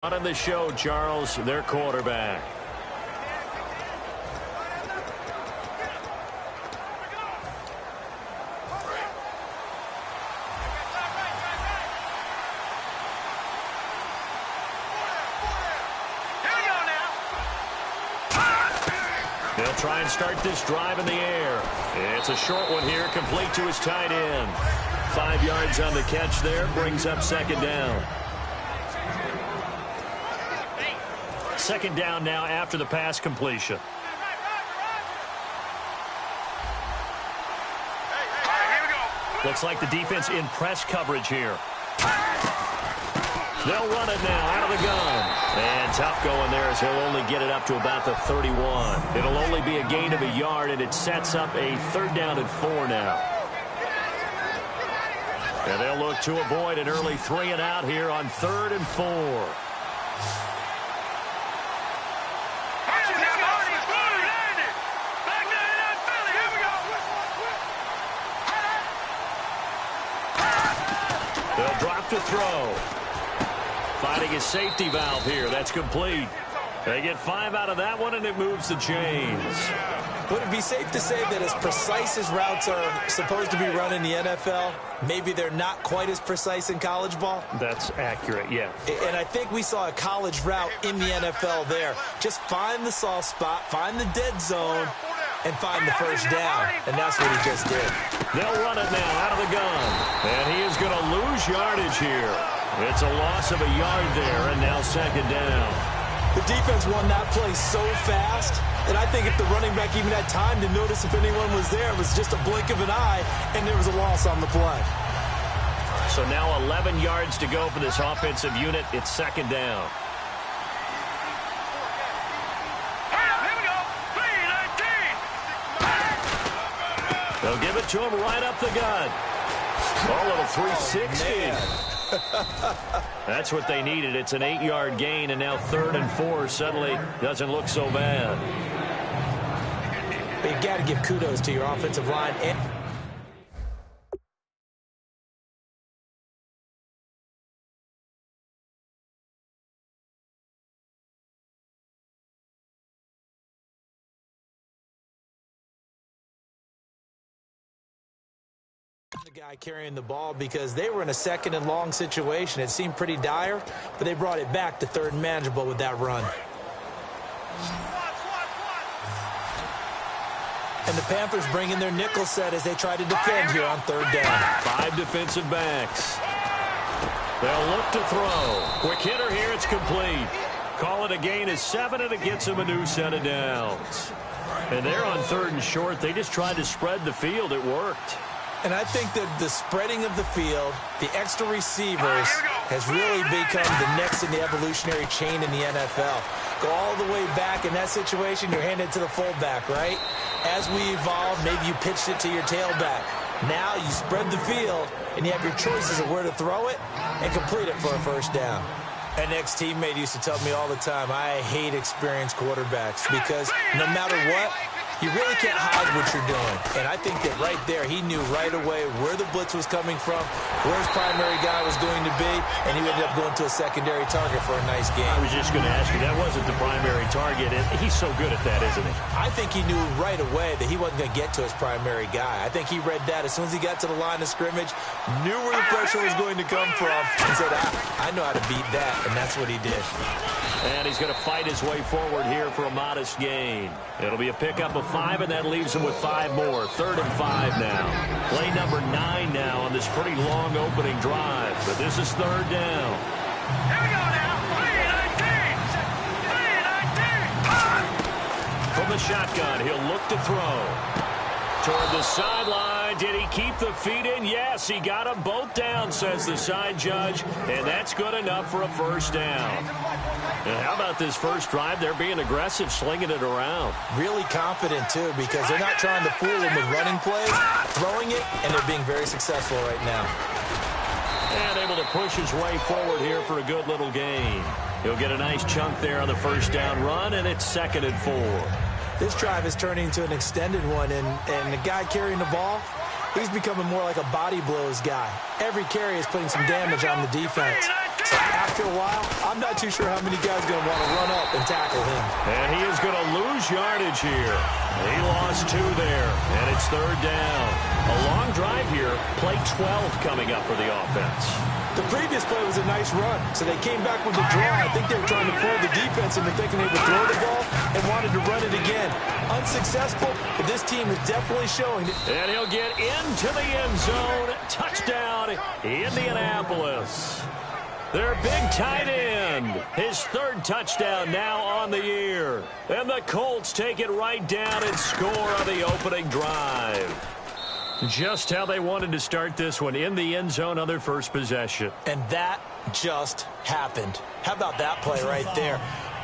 On the show, Charles, their quarterback. They'll try and start this drive in the air. It's a short one here, complete to his tight end. 5 yards on the catch there, brings up second down. Second down now after the pass completion. Looks like the defense in press coverage here. They'll run it now out of the gun. And tough going there as he'll only get it up to about the 31. It'll only be a gain of a yard, and it sets up a 3rd down and 4 now. And they'll look to avoid an early 3 and out here on 3rd and 4. They'll drop to throw. Finding his safety valve here. That's complete. They get 5 out of that one, and it moves the chains. Would it be safe to say that as precise as routes are supposed to be run in the NFL, maybe they're not quite as precise in college ball? That's accurate, yeah. And I think we saw a college route in the NFL there. Just find the soft spot, find the dead zone, and find the first down. And that's what he just did. They'll run it now out of the gun. And he is going to lose yardage here. It's a loss of a yard there, and now second down. The defense won that play so fast that I think if the running back even had time to notice if anyone was there, it was just a blink of an eye, and there was a loss on the play. So now 11 yards to go for this offensive unit. It's second down. They'll give it to him right up the gut. Oh, little 360. That's what they needed. It's an 8-yard gain, and now 3rd and 4 suddenly doesn't look so bad. But you got to give kudos to your offensive line. And the guy carrying the ball, because they were in a 2nd and long situation. It seemed pretty dire, but they brought it back to 3rd and manageable with that run. And the Panthers bring in their nickel set as they try to defend here on 3rd down. 5 defensive backs. They'll look to throw. Quick hitter here. It's complete. Call it a gain of 7, and it gets them a new set of downs. And they're on 3rd and short. They just tried to spread the field. It worked. And I think that the spreading of the field, the extra receivers, has really become the next in the evolutionary chain in the NFL. Go all the way back in that situation, you're handed to the fullback, right? As we evolve, maybe you pitched it to your tailback. Now you spread the field, and you have your choices of where to throw it and complete it for a first down. An ex-teammate used to tell me all the time, I hate experienced quarterbacks because no matter what, you really can't hide what you're doing. And I think that right there, he knew right away where the blitz was coming from, where his primary guy was going to be, and he ended up going to a secondary target for a nice game. I was just going to ask you, that wasn't the primary target. He's so good at that, isn't he? I think he knew right away that he wasn't going to get to his primary guy. I think he read that as soon as he got to the line of scrimmage, knew where the pressure was going to come from, and said, I know how to beat that, and that's what he did. And he's going to fight his way forward here for a modest gain. It'll be a pickup of 5, and that leaves him with 5 more. 3rd and 5 now. Play number 9 now on this pretty long opening drive. But this is 3rd down. Here we go now. 3-19. From the shotgun, he'll look to throw. Toward the sideline. Did he keep the feet in? Yes, he got them both down, says the side judge. And that's good enough for a first down. And how about this first drive? They're being aggressive, slinging it around. Really confident, too, because they're not trying to fool him with running plays, throwing it, and they're being very successful right now. And able to push his way forward here for a good little gain. He'll get a nice chunk there on the first down run, and it's 2nd and 4. This drive is turning into an extended one, and the guy carrying the ball, he's becoming more like a body blows guy. Every carry is putting some damage on the defense. So after after a while, I'm not too sure how many guys are going to want to run up and tackle him. And he is going to lose yardage here. He lost 2 there, and it's 3rd down. A long drive here, play 12 coming up for the offense. The previous play was a nice run, so they came back with a draw. I think they were trying to fool the defense into thinking they would throw the ball and wanted to run it again. Unsuccessful, but this team is definitely showing it. And he'll get into the end zone. Touchdown, Indianapolis. Their big tight end, his 3rd touchdown now on the year. And the Colts take it right down and score on the opening drive. Just how they wanted to start this one, in the end zone on their first possession. And that just happened. How about that play right there?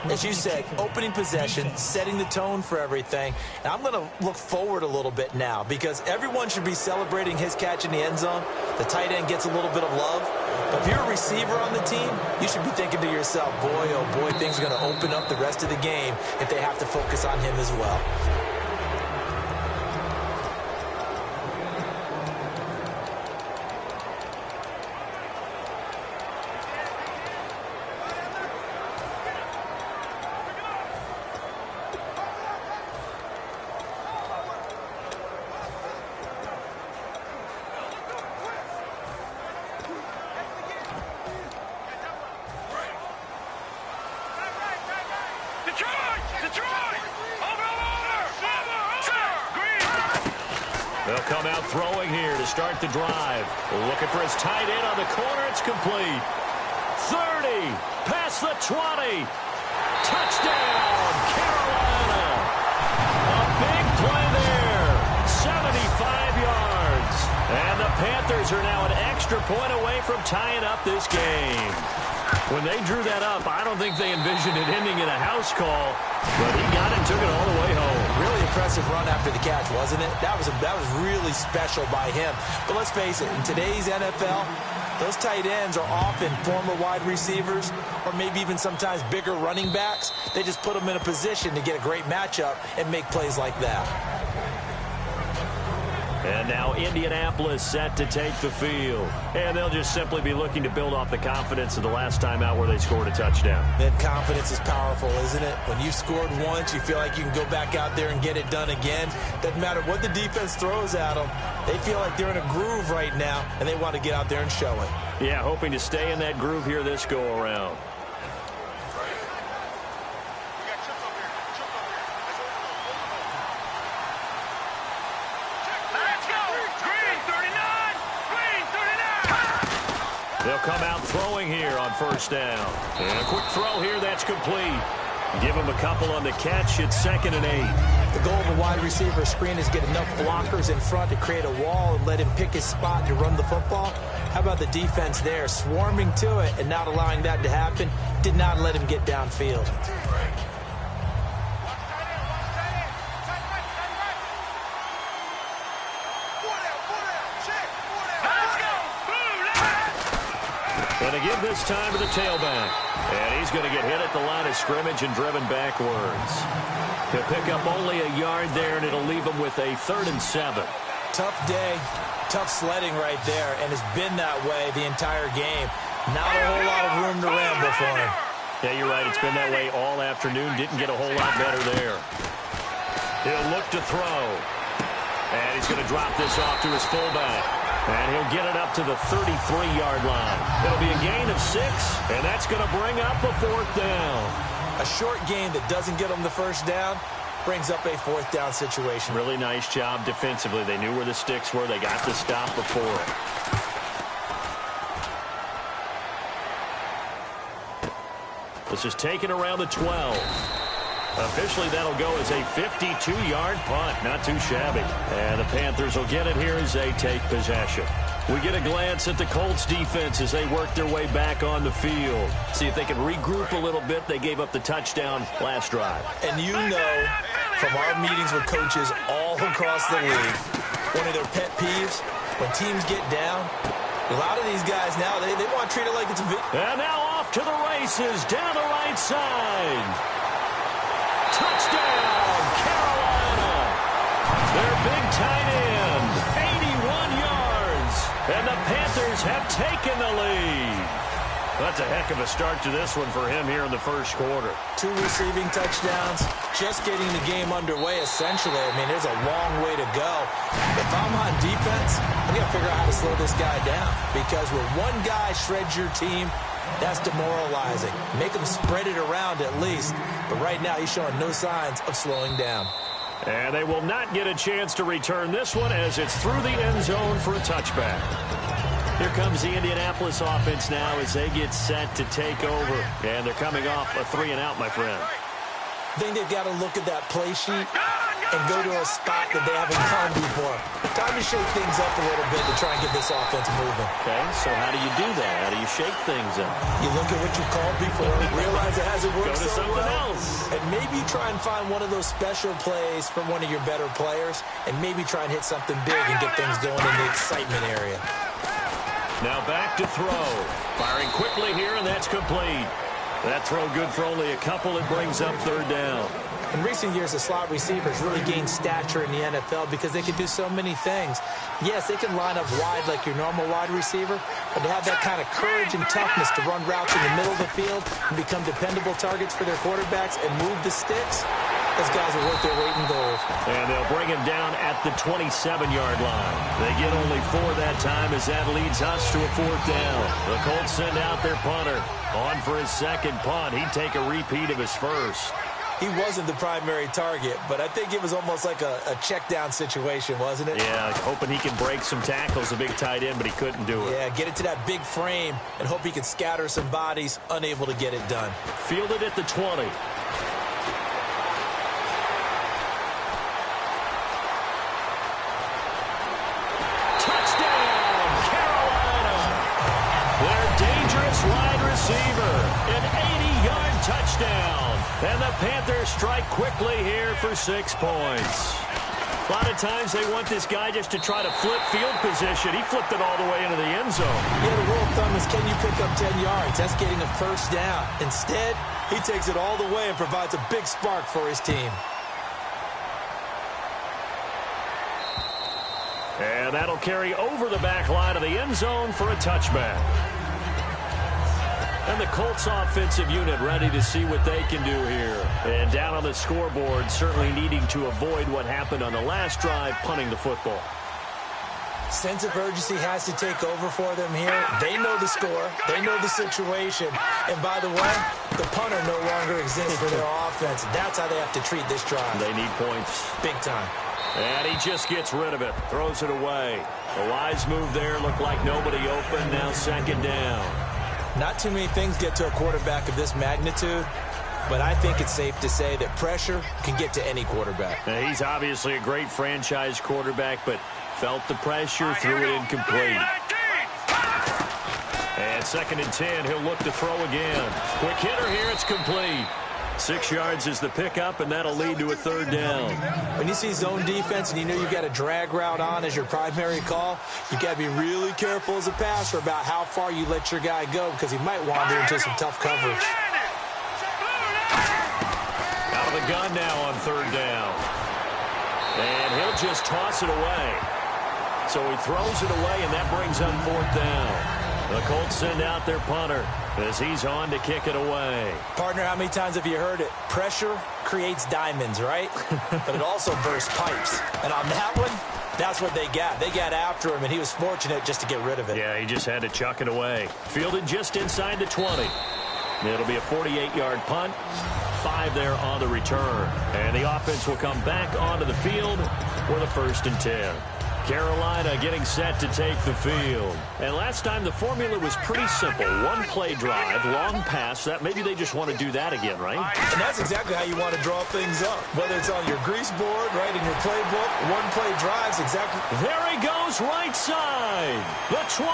As you said, opening possession, setting the tone for everything. And I'm going to look forward a little bit now because everyone should be celebrating his catch in the end zone. The tight end gets a little bit of love. But if you're a receiver on the team, you should be thinking to yourself, boy, oh boy, things are going to open up the rest of the game if they have to focus on him as well. They'll come out throwing here to start the drive. Looking for his tight end on the corner. It's complete. 30, past the 20. Touchdown, Carolina. A big play there. 75 yards. And the Panthers are now an extra point away from tying up this game. When they drew that up, I don't think they envisioned it ending in a house call, but he got it and took it all the way home. Really impressive run after the catch, wasn't it? That was really special by him. But let's face it, in today's NFL, those tight ends are often former wide receivers or maybe even sometimes bigger running backs. They just put them in a position to get a great matchup and make plays like that. And now Indianapolis set to take the field. And they'll just simply be looking to build off the confidence of the last time out where they scored a touchdown. And confidence is powerful, isn't it? When you've scored once, you feel like you can go back out there and get it done again. Doesn't matter what the defense throws at them. They feel like they're in a groove right now, and they want to get out there and show it. Yeah, hoping to stay in that groove here this go-around. They'll come out throwing here on first down. And a quick throw here, that's complete. Give him a couple on the catch. It's 2nd and 8. The goal of a wide receiver screen is get enough blockers in front to create a wall and let him pick his spot to run the football. How about the defense there, swarming to it and not allowing that to happen? Did not let him get downfield. And to give this time to the tailback. And he's going to get hit at the line of scrimmage and driven backwards. He'll pick up only a yard there, and it'll leave him with a 3rd and 7. Tough day, tough sledding right there, and it's been that way the entire game. Not a whole lot of room to ramble for him. Yeah, you're right. It's been that way all afternoon. Didn't get a whole lot better there. He'll look to throw. And he's going to drop this off to his fullback. And he'll get it up to the 33-yard line. It'll be a gain of 6, and that's going to bring up a 4th down. A short gain that doesn't get them the first down brings up a 4th down situation. Really nice job defensively. They knew where the sticks were. They got the stop before it. This is taken around the 12. Officially, that'll go as a 52-yard punt. Not too shabby. And the Panthers will get it here as they take possession. We get a glance at the Colts defense as they work their way back on the field. See if they can regroup a little bit. They gave up the touchdown last drive. And you know from our meetings with coaches all across the league, one of their pet peeves, when teams get down, a lot of these guys now, they want to treat it like it's a victory. And now off to the races down the right side. Touchdown, Carolina. Their big tight end, 81 yards. And the Panthers have taken the lead. That's a heck of a start to this one for him here in the first quarter. 2 receiving touchdowns, just getting the game underway, essentially. I mean, there's a long way to go. If I'm on defense, I'm going to figure out how to slow this guy down, because when one guy shreds your team, that's demoralizing. Make him spread it around at least. But right now, he's showing no signs of slowing down. And they will not get a chance to return this one as it's through the end zone for a touchback. Here comes the Indianapolis offense now as they get set to take over. And they're coming off a 3-and-out, my friend. I think they've got to look at that play sheet and go to a spot that they haven't gone before. Time to shake things up a little bit to try and get this offense moving. Okay, so how do you do that? How do you shake things up? You look at what you called before, realize it hasn't worked so well. Go to something else. And maybe try and find one of those special plays from one of your better players, and maybe try and hit something big and get things going in the excitement area. Now back to throw. Firing quickly here, and that's complete. That throw good for only a couple. It brings up 3rd down. In recent years, the slot receivers really gained stature in the NFL because they can do so many things. Yes, they can line up wide like your normal wide receiver, but to have that kind of courage and toughness to run routes in the middle of the field and become dependable targets for their quarterbacks and move the sticks, those guys are worth their weight in gold. And they'll bring him down at the 27-yard line. They get only 4 that time as that leads us to a 4th down. The Colts send out their punter. On for his second punt. He'd take a repeat of his first. He wasn't the primary target, but I think it was almost like a check-down situation, wasn't it? Yeah, hoping he can break some tackles, a big tight end, but he couldn't do it. Yeah, get it to that big frame and hope he can scatter some bodies, unable to get it done. Fielded at the 20. Touchdown, Carolina! Their dangerous wide receiver, an 80-yard touchdown. And the Panthers strike quickly here for 6 points. A lot of times they want this guy just to try to flip field position. He flipped it all the way into the end zone. Yeah, the rule of thumb is, can you pick up 10 yards? That's getting a first down. Instead, he takes it all the way and provides a big spark for his team. And that'll carry over the back line of the end zone for a touchback. And the Colts offensive unit ready to see what they can do here. And down on the scoreboard, certainly needing to avoid what happened on the last drive, punting the football. Sense of urgency has to take over for them here. They know the score. They know the situation. And by the way, the punter no longer exists for their offense. That's how they have to treat this drive. They need points. Big time. And he just gets rid of it. Throws it away. A wise move there. Looked like nobody open. Now 2nd down. Not too many things get to a quarterback of this magnitude, but I think it's safe to say that pressure can get to any quarterback. Now, he's obviously a great franchise quarterback, but felt the pressure, threw it incomplete. And 2nd and 10, he'll look to throw again. Quick hitter here, it's complete. 6 yards is the pickup, and that'll lead to a 3rd down. When you see zone defense and you know you've got a drag route on as your primary call, you've got to be really careful as a passer about how far you let your guy go, because he might wander into some tough coverage. Out of the gun now on 3rd down. And he'll just toss it away. So he throws it away, and that brings up 4th down. The Colts send out their punter as he's on to kick it away. Partner, how many times have you heard it? Pressure creates diamonds, right? But it also bursts pipes. And on that one, that's what they got. They got after him, and he was fortunate just to get rid of it. Yeah, he just had to chuck it away. Fielded just inside the 20. It'll be a 48-yard punt. 5 there on the return. And the offense will come back onto the field for the 1st and 10. Carolina getting set to take the field. And last time the formula was pretty simple. 1 play drive, long pass. That maybe they just want to do that again, right? And that's exactly how you want to draw things up. Whether it's on your grease board, right, in your playbook, 1 play drives exactly. There he goes, right side. The 20.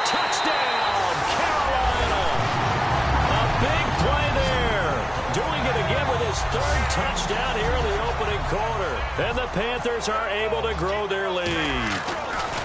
Touchdown, Carolina. A big play there. Doing it again with his 3rd touchdown here in the opening quarter. And the Panthers are able to grow their lead.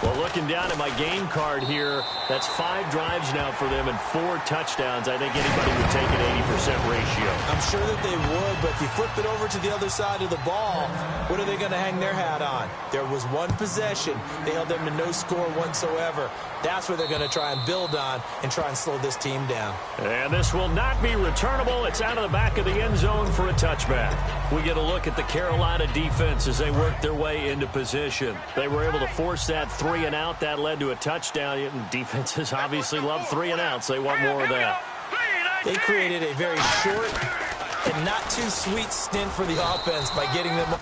Well, looking down at my game card here, that's 5 drives now for them and 4 touchdowns. I think anybody would take it ratio. I'm sure that they would, but if you flip it over to the other side of the ball, what are they going to hang their hat on? There was one possession. They held them to no score whatsoever. That's what they're going to try and build on and try and slow this team down. And this will not be returnable. It's out of the back of the end zone for a touchback. We get a look at the Carolina defense as they work their way into position. They were able to force that 3-and-out. That led to a touchdown. Defenses obviously love 3-and-outs. They want more of that. They created a very short and not too sweet stint for the offense by getting them